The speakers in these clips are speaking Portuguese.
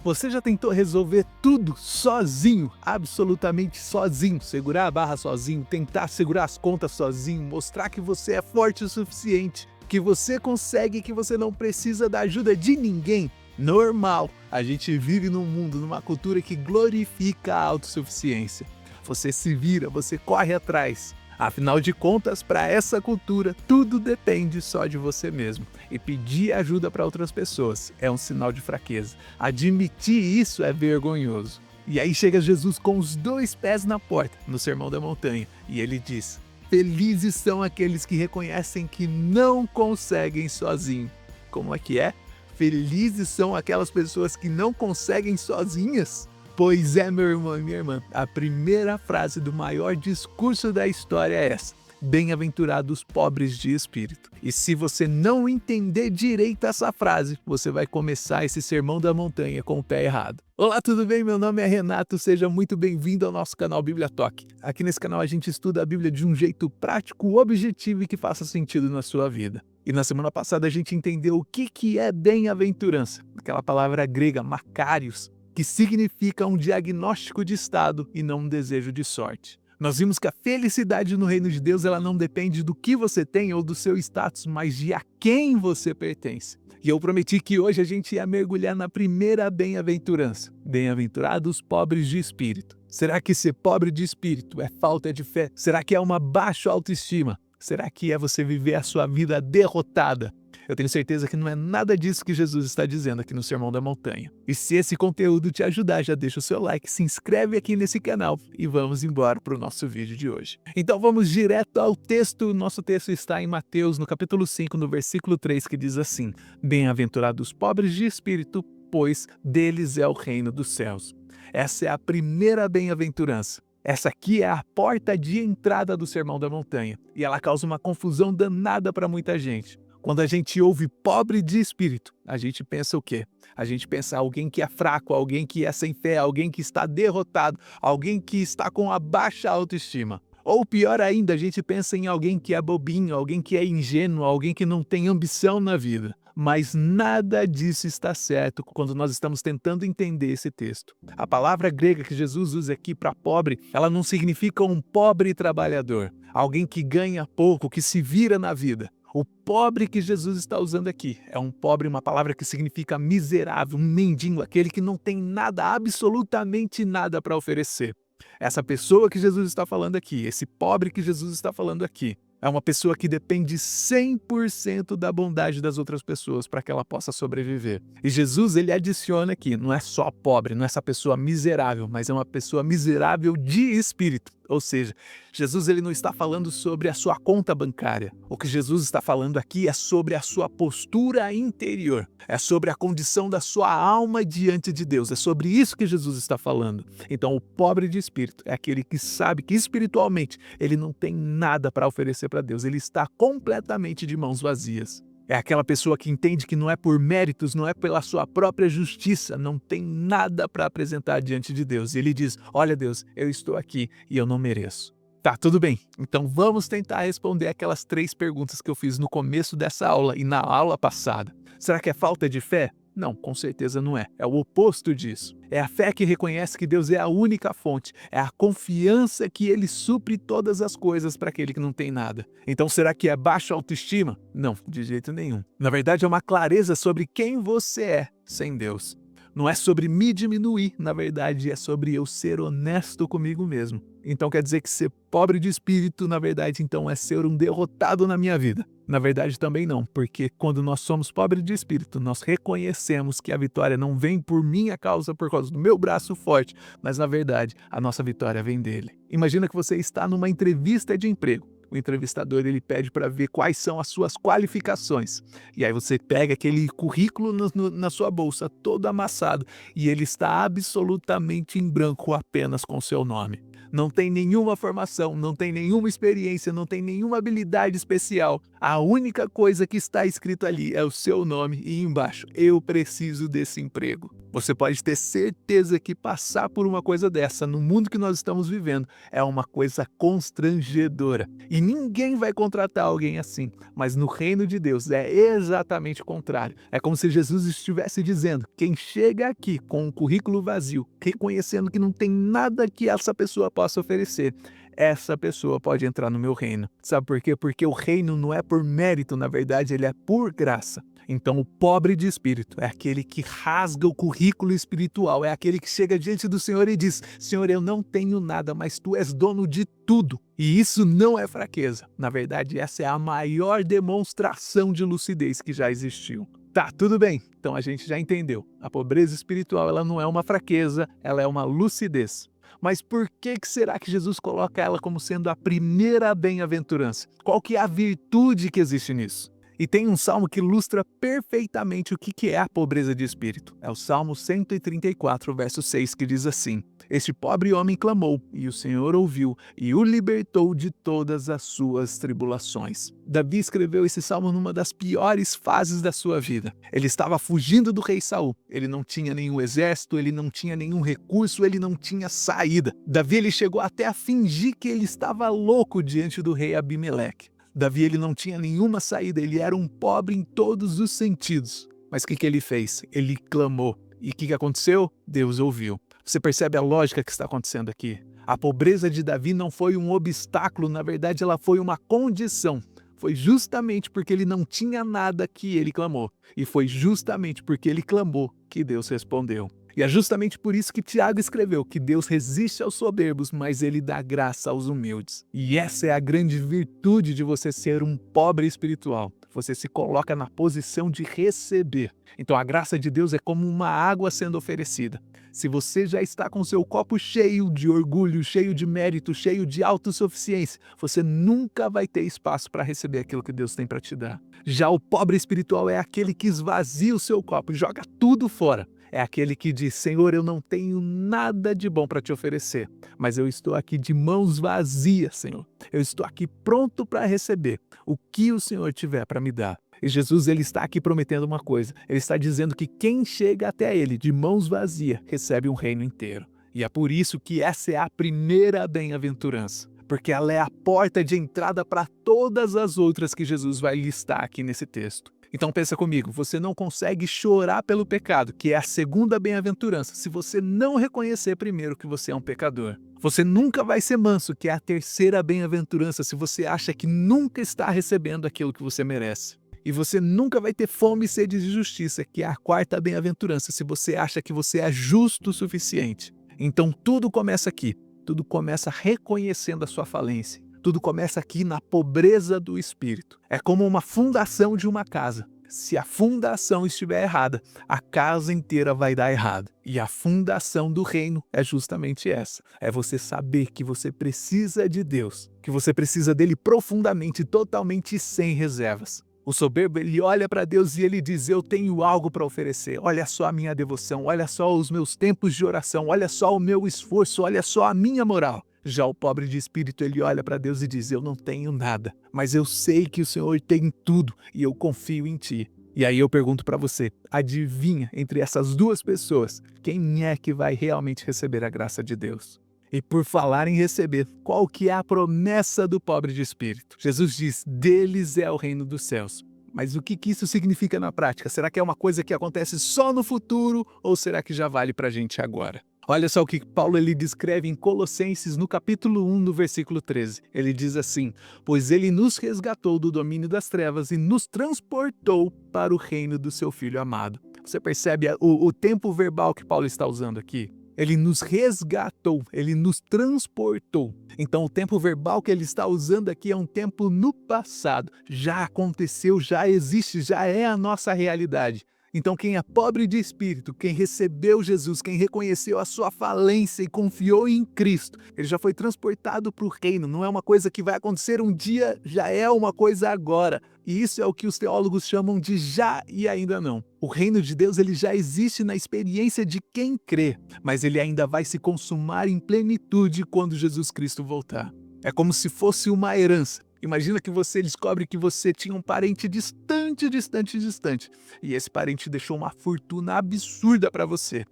Você já tentou resolver tudo sozinho, absolutamente sozinho, segurar a barra sozinho, tentar segurar as contas sozinho, mostrar que você é forte o suficiente, que você consegue, que você não precisa da ajuda de ninguém? Normal, a gente vive num mundo, numa cultura que glorifica a autossuficiência. Você se vira, você corre atrás. Afinal de contas, para essa cultura, tudo depende só de você mesmo. E pedir ajuda para outras pessoas é um sinal de fraqueza. Admitir isso é vergonhoso. E aí chega Jesus com os dois pés na porta, no Sermão da Montanha, e ele diz: felizes são aqueles que reconhecem que não conseguem sozinho. Como é que é? Felizes são aquelas pessoas que não conseguem sozinhas? Pois é, meu irmão e minha irmã, a primeira frase do maior discurso da história é essa: bem-aventurados pobres de espírito. E se você não entender direito essa frase, você vai começar esse Sermão da Montanha com o pé errado. Olá, tudo bem? Meu nome é Renato, seja muito bem-vindo ao nosso canal Bíblia Talk. Aqui nesse canal a gente estuda a Bíblia de um jeito prático, objetivo e que faça sentido na sua vida. E na semana passada a gente entendeu o que é bem-aventurança, aquela palavra grega, makarios, que significa um diagnóstico de estado e não um desejo de sorte. Nós vimos que a felicidade no reino de Deus ela não depende do que você tem ou do seu status, mas de a quem você pertence. E eu prometi que hoje a gente ia mergulhar na primeira bem-aventurança. Bem-aventurados pobres de espírito. Será que ser pobre de espírito é falta de fé? Será que é uma baixa autoestima? Será que é você viver a sua vida derrotada? Eu tenho certeza que não é nada disso que Jesus está dizendo aqui no Sermão da Montanha. E se esse conteúdo te ajudar, já deixa o seu like, se inscreve aqui nesse canal e vamos embora para o nosso vídeo de hoje. Então vamos direto ao texto. Nosso texto está em Mateus, no capítulo 5, no versículo 3, que diz assim: bem-aventurados pobres de espírito, pois deles é o reino dos céus. Essa é a primeira bem-aventurança. Essa aqui é a porta de entrada do Sermão da Montanha e ela causa uma confusão danada para muita gente. Quando a gente ouve pobre de espírito, a gente pensa o quê? A gente pensa alguém que é fraco, alguém que é sem fé, alguém que está derrotado, alguém que está com a baixa autoestima. Ou pior ainda, a gente pensa em alguém que é bobinho, alguém que é ingênuo, alguém que não tem ambição na vida. Mas nada disso está certo quando nós estamos tentando entender esse texto. A palavra grega que Jesus usa aqui para pobre, ela não significa um pobre trabalhador, alguém que ganha pouco, que se vira na vida. O pobre que Jesus está usando aqui é um pobre, uma palavra que significa miserável, um mendigo, aquele que não tem nada, absolutamente nada para oferecer. Essa pessoa que Jesus está falando aqui, esse pobre que Jesus está falando aqui, é uma pessoa que depende 100% da bondade das outras pessoas para que ela possa sobreviver. E Jesus, ele adiciona aqui, não é só pobre, não é essa pessoa miserável, mas é uma pessoa miserável de espírito. Ou seja, Jesus ele não está falando sobre a sua conta bancária. O que Jesus está falando aqui é sobre a sua postura interior. É sobre a condição da sua alma diante de Deus. É sobre isso que Jesus está falando. Então, o pobre de espírito é aquele que sabe que espiritualmente ele não tem nada para oferecer para Deus. Ele está completamente de mãos vazias. É aquela pessoa que entende que não é por méritos, não é pela sua própria justiça, não tem nada para apresentar diante de Deus. E ele diz: olha Deus, eu estou aqui e eu não mereço. Tá, tudo bem. Então vamos tentar responder aquelas 3 perguntas que eu fiz no começo dessa aula e na aula passada. Será que é falta de fé? Não, com certeza não é. É o oposto disso. É a fé que reconhece que Deus é a única fonte. É a confiança que Ele supre todas as coisas para aquele que não tem nada. Então será que é baixa autoestima? Não, de jeito nenhum. Na verdade é uma clareza sobre quem você é sem Deus. Não é sobre me diminuir, na verdade é sobre eu ser honesto comigo mesmo. Então quer dizer que ser pobre de espírito, na verdade, então é ser um derrotado na minha vida. Na verdade também não, porque quando nós somos pobres de espírito, nós reconhecemos que a vitória não vem por minha causa, por causa do meu braço forte, mas na verdade a nossa vitória vem dele. Imagina que você está numa entrevista de emprego. O entrevistador ele pede para ver quais são as suas qualificações. E aí você pega aquele currículo na sua bolsa todo amassado e ele está absolutamente em branco apenas com seu nome. Não tem nenhuma formação, não tem nenhuma experiência, não tem nenhuma habilidade especial. A única coisa que está escrito ali é o seu nome e embaixo: eu preciso desse emprego. Você pode ter certeza que passar por uma coisa dessa no mundo que nós estamos vivendo é uma coisa constrangedora. E ninguém vai contratar alguém assim. Mas no reino de Deus é exatamente o contrário. É como se Jesus estivesse dizendo: quem chega aqui com um currículo vazio, reconhecendo que não tem nada que essa pessoa possa oferecer, essa pessoa pode entrar no meu reino. Sabe por quê? Porque o reino não é por mérito, na verdade, ele é por graça. Então, o pobre de espírito é aquele que rasga o currículo espiritual, é aquele que chega diante do Senhor e diz: Senhor, eu não tenho nada, mas tu és dono de tudo. E isso não é fraqueza. Na verdade, essa é a maior demonstração de lucidez que já existiu. Tá, tudo bem. Então a gente já entendeu. A pobreza espiritual, ela não é uma fraqueza, ela é uma lucidez. Mas por que será que Jesus coloca ela como sendo a primeira bem-aventurança? Qual que é a virtude que existe nisso? E tem um salmo que ilustra perfeitamente o que é a pobreza de espírito. É o Salmo 134, verso 6, que diz assim: Este pobre homem clamou, e o Senhor ouviu, e o libertou de todas as suas tribulações. Davi escreveu esse salmo numa das piores fases da sua vida. Ele estava fugindo do rei Saul. Ele não tinha nenhum exército, ele não tinha nenhum recurso, ele não tinha saída. Davi ele chegou até a fingir que ele estava louco diante do rei Abimeleque. Davi ele não tinha nenhuma saída, ele era um pobre em todos os sentidos. Mas o que ele fez? Ele clamou. E o que aconteceu? Deus ouviu. Você percebe a lógica que está acontecendo aqui? A pobreza de Davi não foi um obstáculo, na verdade ela foi uma condição. Foi justamente porque ele não tinha nada que ele clamou. E foi justamente porque ele clamou que Deus respondeu. E é justamente por isso que Tiago escreveu que Deus resiste aos soberbos, mas ele dá graça aos humildes. E essa é a grande virtude de você ser um pobre espiritual. Você se coloca na posição de receber. Então a graça de Deus é como uma água sendo oferecida. Se você já está com seu copo cheio de orgulho, cheio de mérito, cheio de autossuficiência, você nunca vai ter espaço para receber aquilo que Deus tem para te dar. Já o pobre espiritual é aquele que esvazia o seu copo, joga tudo fora. É aquele que diz: Senhor, eu não tenho nada de bom para te oferecer, mas eu estou aqui de mãos vazias, Senhor. Eu estou aqui pronto para receber o que o Senhor tiver para me dar. E Jesus ele está aqui prometendo uma coisa. Ele está dizendo que quem chega até ele de mãos vazias recebe um reino inteiro. E é por isso que essa é a primeira bem-aventurança, porque ela é a porta de entrada para todas as outras que Jesus vai listar aqui nesse texto. Então pensa comigo, você não consegue chorar pelo pecado, que é a segunda bem-aventurança, se você não reconhecer primeiro que você é um pecador. Você nunca vai ser manso, que é a terceira bem-aventurança, se você acha que nunca está recebendo aquilo que você merece. E você nunca vai ter fome e sede de justiça, que é a quarta bem-aventurança, se você acha que você é justo o suficiente. Então tudo começa aqui, tudo começa reconhecendo a sua falência. Tudo começa aqui na pobreza do espírito. É como uma fundação de uma casa. Se a fundação estiver errada, a casa inteira vai dar errado. E a fundação do reino é justamente essa. É você saber que você precisa de Deus, que você precisa dele profundamente, totalmente e sem reservas. O soberbo, ele olha para Deus e ele diz: eu tenho algo para oferecer. Olha só a minha devoção, olha só os meus tempos de oração, olha só o meu esforço, olha só a minha moral. Já o pobre de espírito, ele olha para Deus e diz: eu não tenho nada, mas eu sei que o Senhor tem tudo e eu confio em ti. E aí eu pergunto para você, adivinha entre essas duas pessoas, quem é que vai realmente receber a graça de Deus? E por falar em receber, qual que é a promessa do pobre de espírito? Jesus diz: deles é o reino dos céus. Mas o que isso significa na prática? Será que é uma coisa que acontece só no futuro ou será que já vale para a gente agora? Olha só o que Paulo ele descreve em Colossenses no capítulo 1, no versículo 13. Ele diz assim: pois ele nos resgatou do domínio das trevas e nos transportou para o reino do seu Filho amado. Você percebe o tempo verbal que Paulo está usando aqui? Ele nos resgatou, ele nos transportou. Então o tempo verbal que ele está usando aqui é um tempo no passado. Já aconteceu, já existe, já é a nossa realidade. Então quem é pobre de espírito, quem recebeu Jesus, quem reconheceu a sua falência e confiou em Cristo, ele já foi transportado para o reino. Não é uma coisa que vai acontecer um dia, já é uma coisa agora. E isso é o que os teólogos chamam de já e ainda não. O reino de Deus ele já existe na experiência de quem crê, mas ele ainda vai se consumar em plenitude quando Jesus Cristo voltar. É como se fosse uma herança Imagina que você descobre que você tinha um parente distante, distante, distante. E esse parente deixou uma fortuna absurda para você.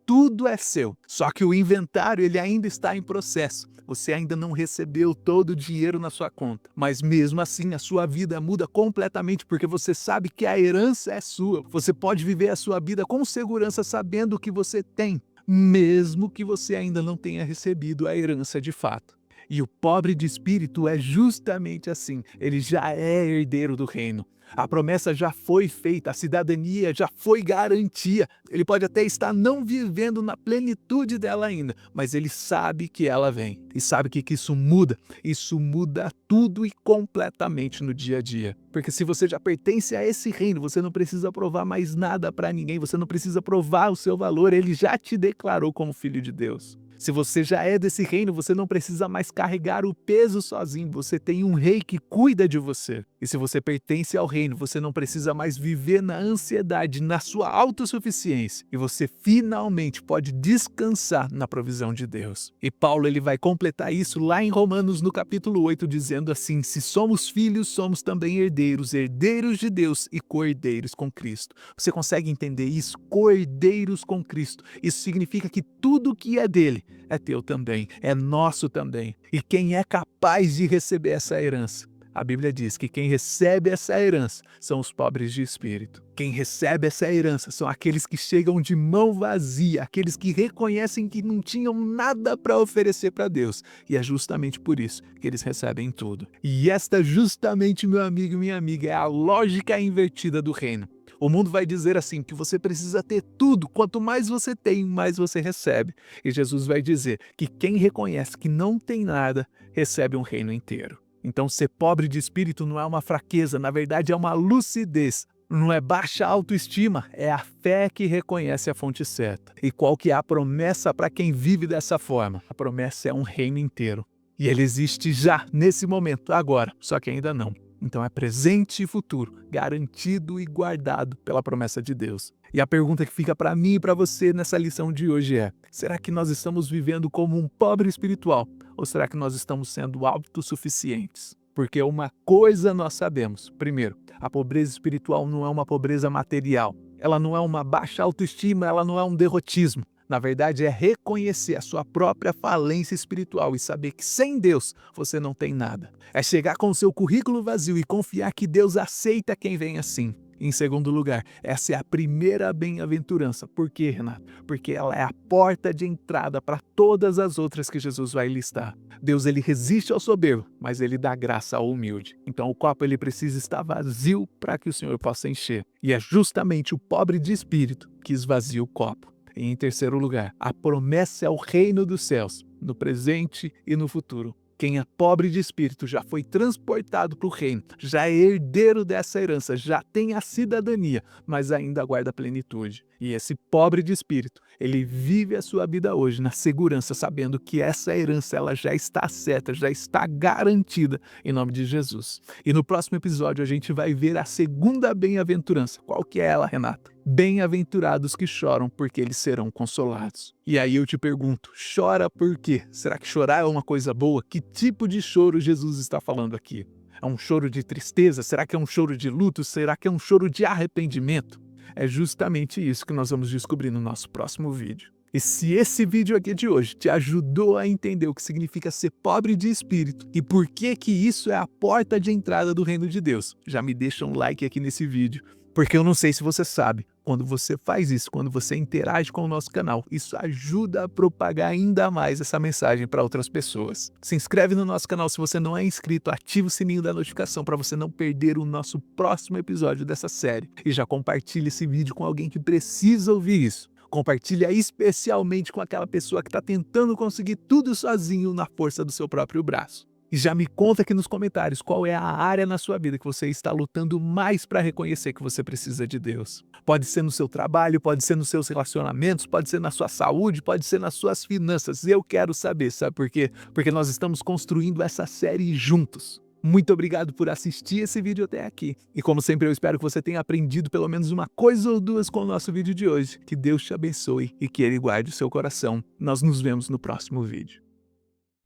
Tudo é seu, só que o inventário ele ainda está em processo. Você ainda não recebeu todo o dinheiro na sua conta. Mas mesmo assim a sua vida muda completamente porque você sabe que a herança é sua. Você pode viver a sua vida com segurança sabendo o que você tem, mesmo que você ainda não tenha recebido a herança de fato. E o pobre de espírito é justamente assim, ele já é herdeiro do reino. A promessa já foi feita, a cidadania já foi garantia. Ele pode até estar não vivendo na plenitude dela ainda, mas ele sabe que ela vem. E sabe o que isso muda? Isso muda tudo e completamente no dia a dia. Porque se você já pertence a esse reino, você não precisa provar mais nada para ninguém, você não precisa provar o seu valor, ele já te declarou como filho de Deus. Se você já é desse reino, você não precisa mais carregar o peso sozinho, você tem um rei que cuida de você. E se você pertence ao reino, você não precisa mais viver na ansiedade, na sua autossuficiência. E você finalmente pode descansar na provisão de Deus. E Paulo ele vai completar isso lá em Romanos no capítulo 8, dizendo assim: se somos filhos, somos também herdeiros, herdeiros de Deus e co-herdeiros com Cristo. Você consegue entender isso? Co-herdeiros com Cristo. Isso significa que tudo que é dele é teu também, é nosso também. E quem é capaz de receber essa herança? A Bíblia diz que quem recebe essa herança são os pobres de espírito. Quem recebe essa herança são aqueles que chegam de mão vazia, aqueles que reconhecem que não tinham nada para oferecer para Deus. E é justamente por isso que eles recebem tudo. E esta justamente, meu amigo e minha amiga, é a lógica invertida do reino. O mundo vai dizer assim, que você precisa ter tudo, quanto mais você tem, mais você recebe. E Jesus vai dizer que quem reconhece que não tem nada, recebe um reino inteiro. Então ser pobre de espírito não é uma fraqueza, na verdade é uma lucidez. Não é baixa autoestima, é a fé que reconhece a fonte certa. E qual que é a promessa para quem vive dessa forma? A promessa é um reino inteiro. E ele existe já, nesse momento, agora, só que ainda não. Então é presente e futuro, garantido e guardado pela promessa de Deus. E a pergunta que fica para mim e para você nessa lição de hoje é: será que nós estamos vivendo como um pobre espiritual? Ou será que nós estamos sendo autossuficientes? Porque uma coisa nós sabemos. Primeiro, a pobreza espiritual não é uma pobreza material. Ela não é uma baixa autoestima, ela não é um derrotismo. Na verdade, é reconhecer a sua própria falência espiritual e saber que sem Deus você não tem nada. É chegar com o seu currículo vazio e confiar que Deus aceita quem vem assim. Em segundo lugar, essa é a primeira bem-aventurança. Por quê, Renato? Porque ela é a porta de entrada para todas as outras que Jesus vai listar. Deus ele resiste ao soberbo, mas ele dá graça ao humilde. Então o copo ele precisa estar vazio para que o Senhor possa encher. E é justamente o pobre de espírito que esvazia o copo. E em terceiro lugar, a promessa é o reino dos céus, no presente e no futuro. Quem é pobre de espírito já foi transportado para o reino, já é herdeiro dessa herança, já tem a cidadania, mas ainda aguarda a plenitude. E esse pobre de espírito, ele vive a sua vida hoje na segurança, sabendo que essa herança ela já está certa, já está garantida em nome de Jesus. E no próximo episódio a gente vai ver a segunda bem-aventurança. Qual que é ela, Renata? Bem-aventurados que choram, porque eles serão consolados. E aí eu te pergunto, chora por quê? Será que chorar é uma coisa boa? Que tipo de choro Jesus está falando aqui? É um choro de tristeza? Será que é um choro de luto? Será que é um choro de arrependimento? É justamente isso que nós vamos descobrir no nosso próximo vídeo. E se esse vídeo aqui de hoje te ajudou a entender o que significa ser pobre de espírito e por que isso é a porta de entrada do reino de Deus, já me deixa um like aqui nesse vídeo. Porque eu não sei se você sabe, quando você faz isso, quando você interage com o nosso canal, isso ajuda a propagar ainda mais essa mensagem para outras pessoas. Se inscreve no nosso canal se você não é inscrito, ativa o sininho da notificação para você não perder o nosso próximo episódio dessa série. E já compartilha esse vídeo com alguém que precisa ouvir isso. Compartilha especialmente com aquela pessoa que está tentando conseguir tudo sozinho na força do seu próprio braço. E já me conta aqui nos comentários qual é a área na sua vida que você está lutando mais para reconhecer que você precisa de Deus. Pode ser no seu trabalho, pode ser nos seus relacionamentos, pode ser na sua saúde, pode ser nas suas finanças. Eu quero saber, sabe por quê? Porque nós estamos construindo essa série juntos. Muito obrigado por assistir esse vídeo até aqui. E como sempre eu espero que você tenha aprendido pelo menos uma coisa ou duas com o nosso vídeo de hoje. Que Deus te abençoe e que Ele guarde o seu coração. Nós nos vemos no próximo vídeo.